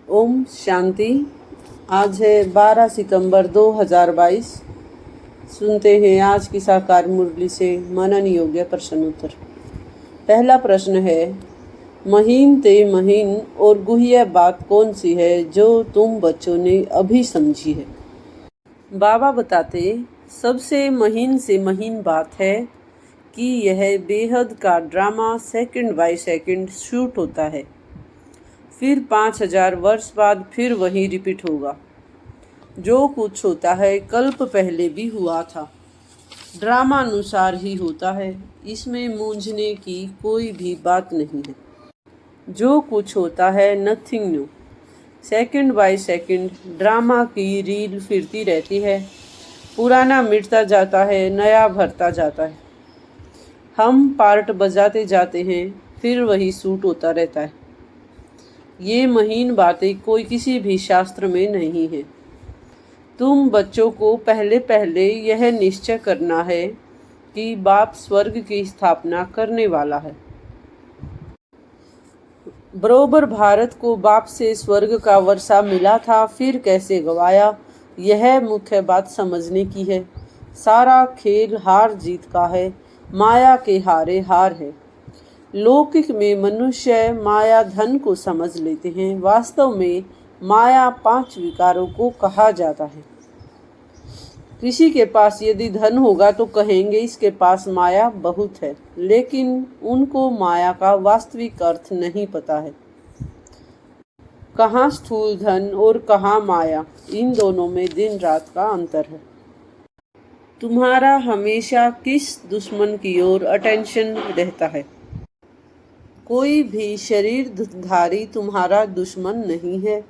ओम शांति। आज है 12 सितंबर 2022। सुनते हैं आज की साकार मुरली से मनन योग्य प्रश्नोत्तर। पहला प्रश्न है, महीन ते महीन और गुह्य बात कौन सी है जो तुम बच्चों ने अभी समझी है। बाबा बताते सबसे महीन से महीन बात है कि यह बेहद का drama second by second shoot होता है, फिर 5000 वर्ष बाद फिर वही रिपीट होगा। जो कुछ होता है कल्प पहले भी हुआ था, ड्रामा अनुसार ही होता है, इसमें मूंझने की कोई भी बात नहीं है। जो कुछ होता है nothing new, second by second drama की रील फिरती रहती है, पुराना मिटता जाता है, नया भरता जाता है। हम पार्ट बजाते जाते हैं, फिर वही शूट होता रहता है। ये महीन बातें कोई किसी भी शास्त्र में नहीं है। तुम बच्चों को पहले पहले यह निश्चय करना है कि बाप स्वर्ग की स्थापना करने वाला है। बरोबर भारत को बाप से स्वर्ग का वर्षा मिला था, फिर कैसे गवाया, यह मुख्य बात समझने की है। सारा खेल हार जीत का है, माया के हारे हार है। लौकिक में मनुष्य माया धन को समझ लेते हैं, वास्तव में माया 5 विकारों को कहा जाता है। किसी के पास यदि धन होगा तो कहेंगे इसके पास माया बहुत है, लेकिन उनको माया का वास्तविक अर्थ नहीं पता है। कहाँ स्थूल धन और कहाँ माया, इन दोनों में दिन रात का अंतर है। तुम्हारा हमेशा किस दुश्मन की ओर अटेंशन रहता है। कोई भी शरीरधारी तुम्हारा दुश्मन नहीं है।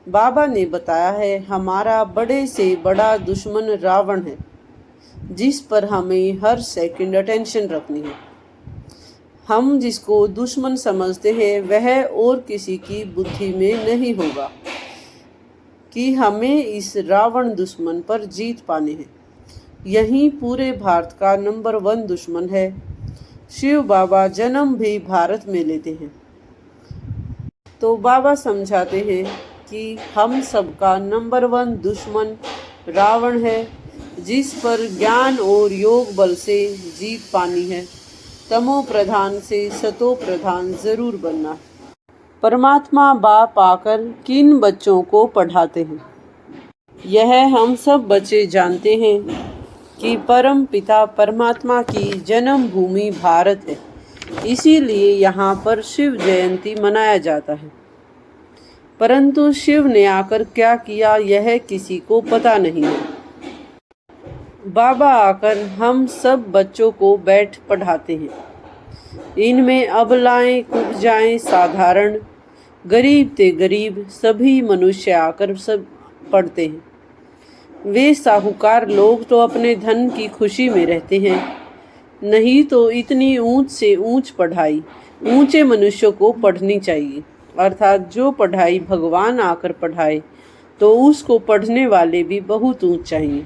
बाबा ने बताया है, हमारा बड़े से बड़ा दुश्मन रावण है, जिस पर हमें हर सेकंड अटेंशन रखनी है। हम जिसको दुश्मन समझते हैं वह और किसी की बुद्धि में नहीं होगा कि हमें इस रावण दुश्मन पर जीत पाने हैं। यही पूरे भारत का नंबर 1 दुश्मन है। शिव बाबा जन्म भी भारत में लेते हैं, तो बाबा समझाते हैं कि हम सबका नंबर 1 दुश्मन रावण है, जिस पर ज्ञान और योग बल से जीत पानी है। तमो प्रधान से सतो प्रधान जरूर बनना है। परमात्मा बाप आकर किन बच्चों को पढ़ाते हैं, यह हम सब बच्चे जानते हैं कि परम पिता परमात्मा की जन्म भूमि भारत है, इसीलिए यहाँ पर शिव जयंती मनाया जाता है। परंतु शिव ने आकर क्या किया यह किसी को पता नहीं है। बाबा आकर हम सब बच्चों को बैठ पढ़ाते हैं। इनमें अबलाएं कुब्जाएं साधारण गरीब ते गरीब सभी मनुष्य आकर सब पढ़ते हैं। वे साहूकार लोग तो अपने धन की खुशी में रहते हैं, नहीं तो इतनी ऊंच से ऊंच पढ़ाई ऊंचे मनुष्यों को पढ़नी चाहिए। अर्थात जो पढ़ाई भगवान आकर पढ़ाए तो उसको पढ़ने वाले भी बहुत ऊंच चाहिए,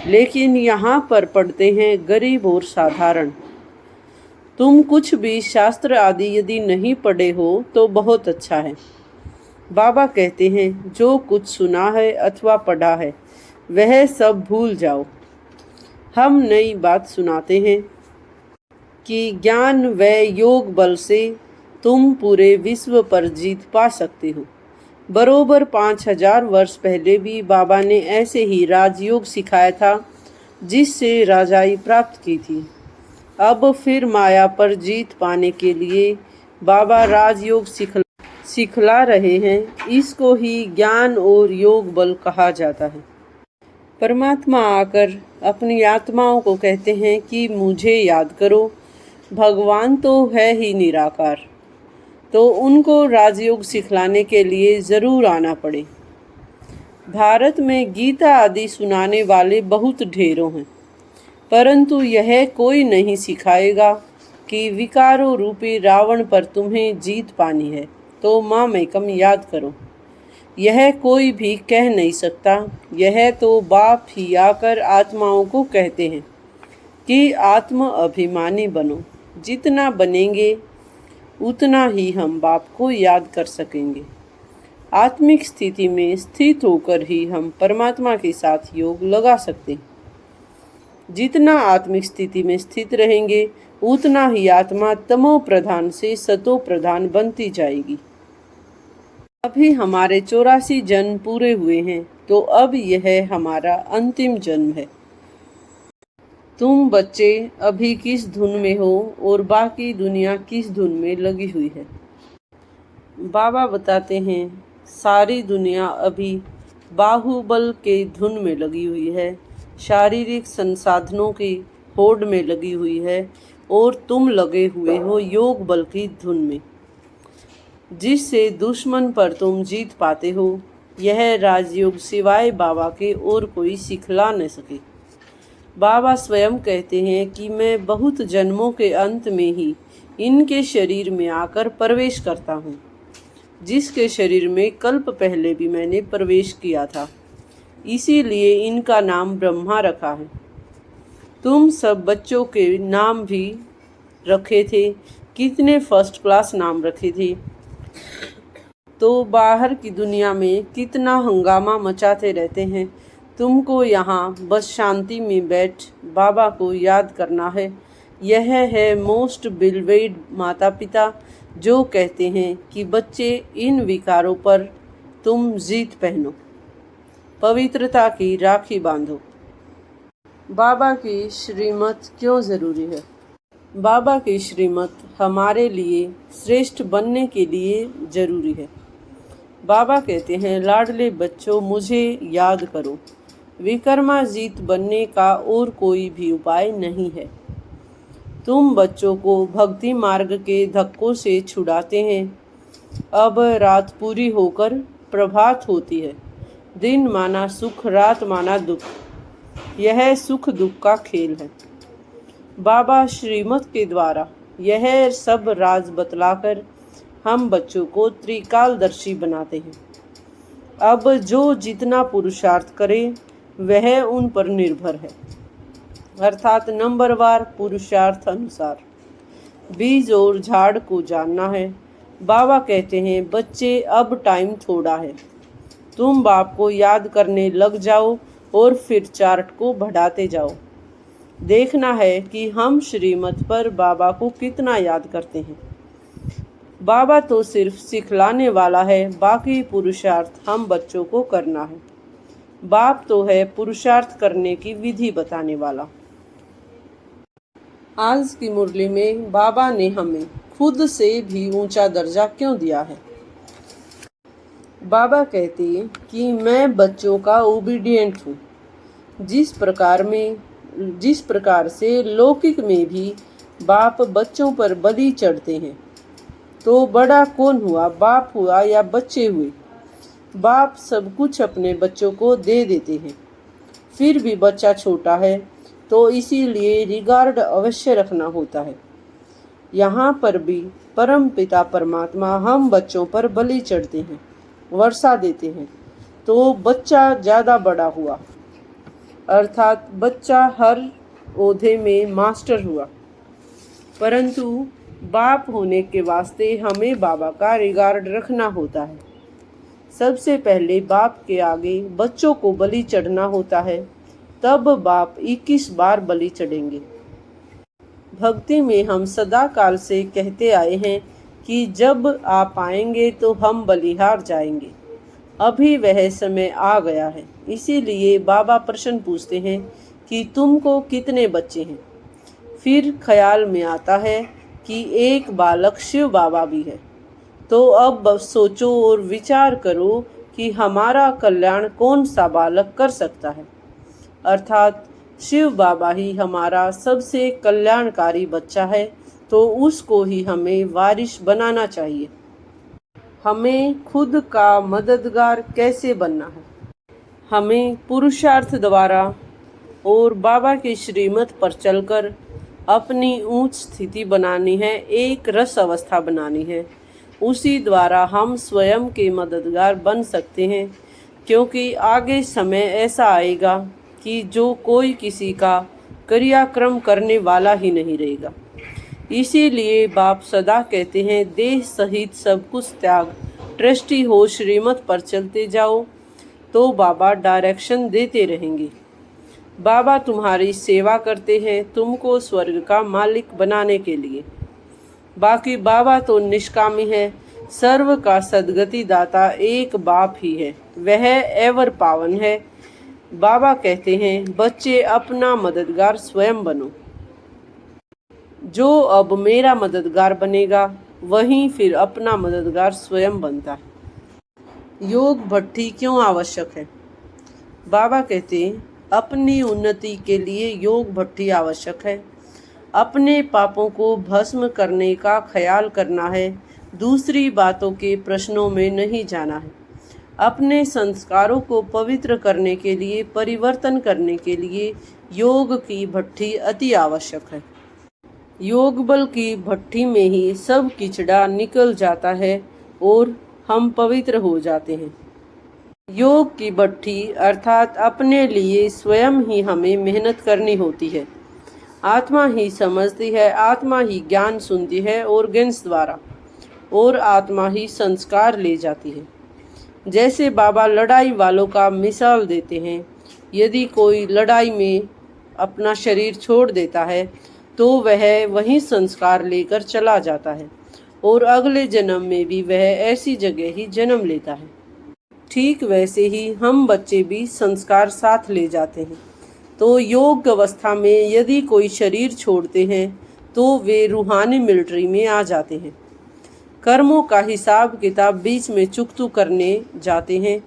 लेकिन यहाँ पर पढ़ते हैं गरीब और साधारण। तुम कुछ भी शास्त्र आदि यदि नहीं पढ़े हो तो बहुत अच्छा है। बाबा कहते हैं जो कुछ सुना है अथवा पढ़ा है वह सब भूल जाओ। हम नई बात सुनाते हैं कि ज्ञान व योग बल से तुम पूरे विश्व पर जीत पा सकते हो। बरोबर 5000 वर्ष पहले भी बाबा ने ऐसे ही राजयोग सिखाया था, जिससे राजाई प्राप्त की थी। अब फिर माया पर जीत पाने के लिए बाबा राजयोग सिखला रहे हैं। इसको ही ज्ञान और योग बल कहा जाता है। परमात्मा आकर अपनी आत्माओं को कहते हैं कि मुझे याद करो। भगवान तो है ही निराकार, तो उनको राजयोग सिखलाने के लिए ज़रूर आना पड़े। भारत में गीता आदि सुनाने वाले बहुत ढेरों हैं, परंतु यह कोई नहीं सिखाएगा कि विकारों रूपी रावण पर तुम्हें जीत पानी है तो माँ मैकम याद करो। यह कोई भी कह नहीं सकता, यह तो बाप ही आकर आत्माओं को कहते हैं कि आत्म अभिमानी बनो। जितना बनेंगे उतना ही हम बाप को याद कर सकेंगे। आत्मिक स्थिति में स्थित होकर ही हम परमात्मा के साथ योग लगा सकते हैं। जितना आत्मिक स्थिति में स्थित रहेंगे उतना ही आत्मा तमो प्रधान से सतो प्रधान बनती जाएगी। अभी हमारे 84 जन्म पूरे हुए हैं, तो अब यह हमारा अंतिम जन्म है। तुम बच्चे अभी किस धुन में हो और बाकी दुनिया किस धुन में लगी हुई है? बाबा बताते हैं सारी दुनिया अभी बाहुबल के धुन में लगी हुई है, शारीरिक संसाधनों की होड़ में लगी हुई है और तुम लगे हुए हो योग बल की धुन में, जिससे दुश्मन पर तुम जीत पाते हो। यह राजयोग सिवाय बाबा के और कोई सिखला न सके। बाबा स्वयं कहते हैं कि मैं बहुत जन्मों के अंत में ही इनके शरीर में आकर प्रवेश करता हूँ, जिसके शरीर में कल्प पहले भी मैंने प्रवेश किया था, इसीलिए इनका नाम ब्रह्मा रखा है। तुम सब बच्चों के नाम भी रखे थे, कितने फर्स्ट क्लास नाम रखे थे। तो बाहर की दुनिया में कितना हंगामा मचाते रहते हैं। तुमको यहाँ बस शांति में बैठ बाबा को याद करना है। यह है मोस्ट बिलवेड माता पिता जो कहते हैं कि बच्चे इन विकारों पर तुम जीत पहनो, पवित्रता की राखी बांधो। बाबा की श्रीमत क्यों ज़रूरी है? बाबा की श्रीमत हमारे लिए श्रेष्ठ बनने के लिए ज़रूरी है। बाबा कहते हैं लाडले बच्चों मुझे याद करो, विक्रमाजीत बनने का और कोई भी उपाय नहीं है। तुम बच्चों को भक्ति मार्ग के धक्कों से छुड़ाते हैं। अब रात पूरी होकर प्रभात होती है, दिन माना सुख रात माना दुख, यह सुख दुख का खेल है। बाबा श्रीमत के द्वारा यह सब राज बतलाकर हम बच्चों को त्रिकालदर्शी बनाते हैं। अब जो जितना पुरुषार्थ करे वह उन पर निर्भर है, अर्थात नंबरवार पुरुषार्थ अनुसार। बीज और झाड़ को जानना है। बाबा कहते हैं बच्चे अब टाइम थोड़ा है, तुम बाप को याद करने लग जाओ और फिर चार्ट को बढ़ाते जाओ। देखना है कि हम श्रीमत पर बाबा को कितना याद करते हैं। बाबा तो सिर्फ सिखलाने वाला है, बाकी पुरुषार्थ हम बच्चों को करना है। बाप तो है पुरुषार्थ करने की विधि बताने वाला। आज की मुरली में बाबा ने हमें खुद से भी ऊंचा दर्जा क्यों दिया है? बाबा कहते हैं कि मैं बच्चों का ओबीडिएंट हूँ। जिस प्रकार से लौकिक में भी बाप बच्चों पर बलि चढ़ते हैं, तो बड़ा कौन हुआ, बाप हुआ या बच्चे हुए? बाप सब कुछ अपने बच्चों को दे देते हैं, फिर भी बच्चा छोटा है तो इसीलिए रिगार्ड अवश्य रखना होता है। यहाँ पर भी परम पिता परमात्मा हम बच्चों पर बलि चढ़ते हैं, वर्षा देते हैं, तो बच्चा ज़्यादा बड़ा हुआ, अर्थात बच्चा हर ओहदे में मास्टर हुआ। परंतु बाप होने के वास्ते हमें बाबा का रिगार्ड रखना होता है। सबसे पहले बाप के आगे बच्चों को बलि चढ़ना होता है, तब बाप 21 बार बलि चढ़ेंगे। भक्ति में हम सदा काल से कहते आए हैं कि जब आप आएंगे तो हम बलिहार जाएंगे। अभी वह समय आ गया है, इसीलिए बाबा प्रश्न पूछते हैं कि तुमको कितने बच्चे हैं। फिर ख्याल में आता है कि एक बालक शिव बाबा भी है। तो अब सोचो और विचार करो कि हमारा कल्याण कौन सा बालक कर सकता है, अर्थात शिव बाबा ही हमारा सबसे कल्याणकारी बच्चा है, तो उसको ही हमें वारिस बनाना चाहिए। हमें खुद का मददगार कैसे बनना है? हमें पुरुषार्थ द्वारा और बाबा की श्रीमत पर चलकर अपनी ऊंच स्थिति बनानी है, एक रस अवस्था बनानी है। उसी द्वारा हम स्वयं के मददगार बन सकते हैं, क्योंकि आगे समय ऐसा आएगा कि जो कोई किसी का क्रियाक्रम करने वाला ही नहीं रहेगा। इसीलिए बाप सदा कहते हैं देह सहित सब कुछ त्याग ट्रस्टी हो, श्रीमत पर चलते जाओ तो बाबा डायरेक्शन देते रहेंगे। बाबा तुम्हारी सेवा करते हैं तुमको स्वर्ग का मालिक बनाने के लिए। बाकी बाबा तो निष्कामी है, सर्व का सद्गति दाता एक बाप ही है, वह एवर पावन है। बाबा कहते हैं बच्चे अपना मददगार स्वयं बनो। जो अब मेरा मददगार बनेगा वही फिर अपना मददगार स्वयं बनता है। योग भट्टी क्यों आवश्यक है? बाबा कहते हैं अपनी उन्नति के लिए योग भट्टी आवश्यक है। अपने पापों को भस्म करने का ख्याल करना है, दूसरी बातों के प्रश्नों में नहीं जाना है। अपने संस्कारों को पवित्र करने के लिए, परिवर्तन करने के लिए योग की भट्टी अति आवश्यक है। योग बल की भट्टी में ही सब कीचड़ा निकल जाता है और हम पवित्र हो जाते हैं। योग की भट्टी अर्थात अपने लिए स्वयं ही हमें मेहनत करनी होती है। आत्मा ही समझती है, आत्मा ही ज्ञान सुनती है ऑर्गन्स द्वारा, और आत्मा ही संस्कार ले जाती है। जैसे बाबा लड़ाई वालों का मिसाल देते हैं, यदि कोई लड़ाई में अपना शरीर छोड़ देता है तो वह वही संस्कार लेकर चला जाता है और अगले जन्म में भी वह ऐसी जगह ही जन्म लेता है। ठीक वैसे ही हम बच्चे भी संस्कार साथ ले जाते हैं। तो योग अवस्था में यदि कोई शरीर छोड़ते हैं तो वे रूहानी मिलिट्री में आ जाते हैं। कर्मों का हिसाब किताब बीच में चुकतू करने जाते हैं।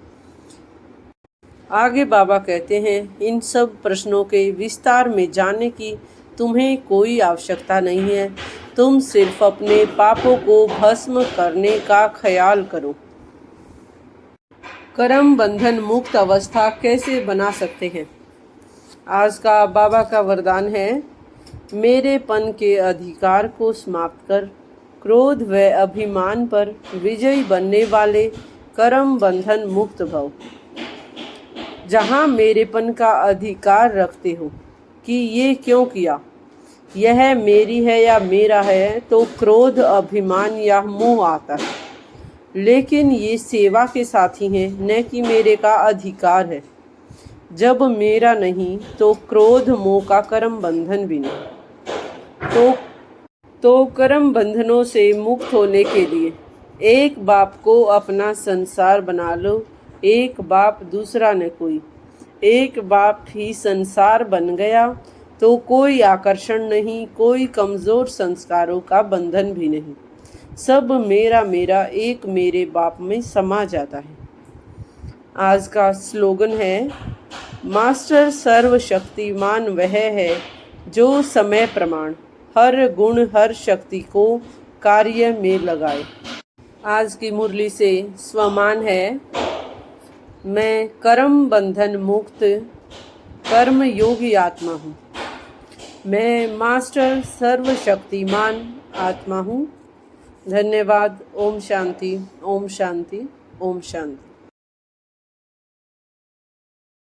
आगे बाबा कहते हैं इन सब प्रश्नों के विस्तार में जाने की तुम्हें कोई आवश्यकता नहीं है। तुम सिर्फ अपने पापों को भस्म करने का ख्याल करो। कर्म बंधन मुक्त अवस्था कैसे बना सकते हैं? आज का बाबा का वरदान है, मेरेपन के अधिकार को समाप्त कर क्रोध व अभिमान पर विजयी बनने वाले कर्म बंधन मुक्त भव। जहाँ मेरेपन का अधिकार रखते हो कि ये क्यों किया, यह मेरी है या मेरा है, तो क्रोध अभिमान या मोह आता है। लेकिन ये सेवा के साथी हैं, न कि मेरे का अधिकार है। जब मेरा नहीं तो क्रोध मोह का कर्म बंधन भी नहीं। तो कर्म बंधनों से मुक्त होने के लिए एक बाप को अपना संसार बना लो। एक बाप दूसरा न कोई। एक बाप ही संसार बन गया तो कोई आकर्षण नहीं, कोई कमज़ोर संस्कारों का बंधन भी नहीं। सब मेरा मेरा एक मेरे बाप में समा जाता है। आज का स्लोगन है, मास्टर सर्वशक्तिमान वह है जो समय प्रमाण हर गुण हर शक्ति को कार्य में लगाए। आज की मुरली से स्वमान है, मैं कर्म बंधन मुक्त कर्म योगी आत्मा हूँ। मैं मास्टर सर्वशक्तिमान आत्मा हूँ। धन्यवाद। ओम शांति, ओम शांति, ओम शांति।